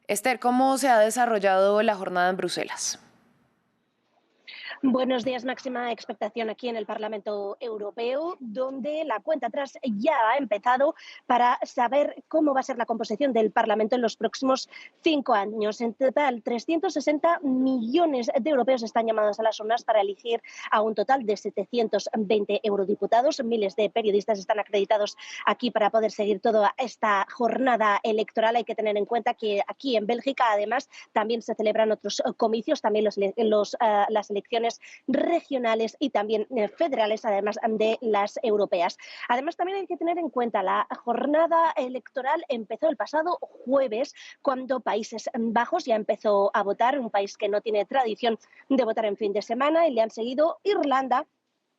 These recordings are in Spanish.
Esther, ¿cómo se ha desarrollado la jornada en Bruselas? Buenos días, máxima expectación aquí en el Parlamento Europeo, donde la cuenta atrás ya ha empezado para saber cómo va a ser la composición del Parlamento en los próximos 5 años. En total, 360 millones de europeos están llamados a las urnas para elegir a un total de 720 eurodiputados. Miles de periodistas están acreditados aquí para poder seguir toda esta jornada electoral. Hay que tener en cuenta que aquí en Bélgica, además, también se celebran otros comicios, también las elecciones regionales y también federales, además de las europeas. Además, también hay que tener en cuenta la jornada electoral empezó el pasado jueves, cuando Países Bajos ya empezó a votar, un país que no tiene tradición de votar en fin de semana, y le han seguido Irlanda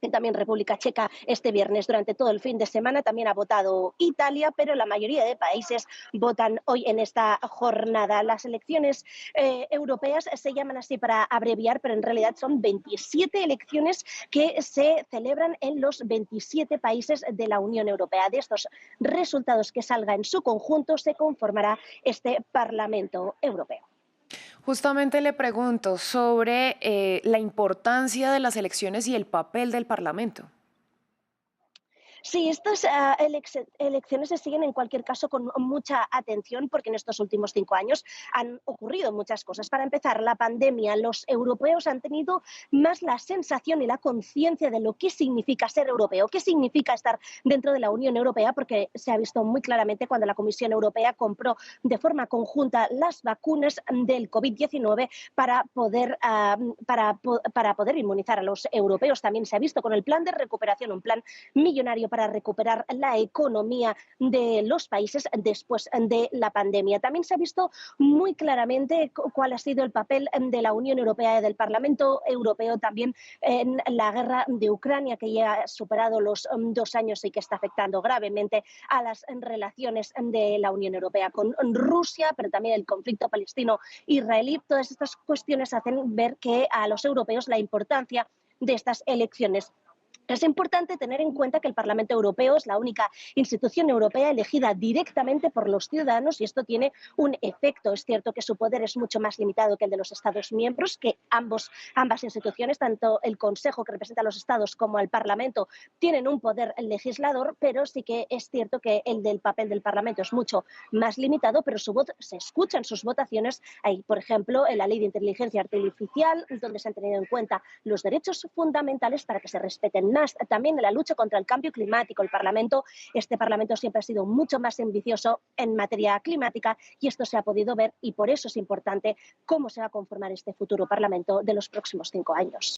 y también República Checa este viernes. Durante todo el fin de semana también ha votado Italia, pero la mayoría de países votan hoy en esta jornada. Las elecciones europeas se llaman así para abreviar, pero en realidad son 27 elecciones que se celebran en los 27 países de la Unión Europea. De estos resultados que salga en su conjunto se conformará este Parlamento Europeo. Justamente le pregunto sobre la importancia de las elecciones y el papel del Parlamento. Sí, estas elecciones se siguen en cualquier caso con mucha atención, porque en estos últimos 5 años han ocurrido muchas cosas. Para empezar, la pandemia. Los europeos han tenido más la sensación y la conciencia de lo que significa ser europeo, qué significa estar dentro de la Unión Europea, porque se ha visto muy claramente cuando la Comisión Europea compró de forma conjunta las vacunas del COVID-19 para poder inmunizar a los europeos. También se ha visto con el plan de recuperación, un plan millonario para recuperar la economía de los países después de la pandemia. También se ha visto muy claramente cuál ha sido el papel de la Unión Europea y del Parlamento Europeo también en la guerra de Ucrania, que ya ha superado los 2 años y que está afectando gravemente a las relaciones de la Unión Europea con Rusia, pero también el conflicto palestino-israelí. Todas estas cuestiones hacen ver que a los europeos la importancia de estas elecciones. Es importante tener en cuenta que el Parlamento Europeo es la única institución europea elegida directamente por los ciudadanos, y esto tiene un efecto. Es cierto que su poder es mucho más limitado que el de los Estados miembros, que ambas instituciones, tanto el Consejo, que representa a los Estados, como el Parlamento, tienen un poder legislador, pero sí que es cierto que el del papel del Parlamento es mucho más limitado, pero su voz se escucha en sus votaciones. Hay, por ejemplo, en la Ley de Inteligencia Artificial, donde se han tenido en cuenta los derechos fundamentales para que se respeten más. También en la lucha contra el cambio climático. Este Parlamento siempre ha sido mucho más ambicioso en materia climática, y esto se ha podido ver, y por eso es importante cómo se va a conformar este futuro Parlamento de los próximos 5 años.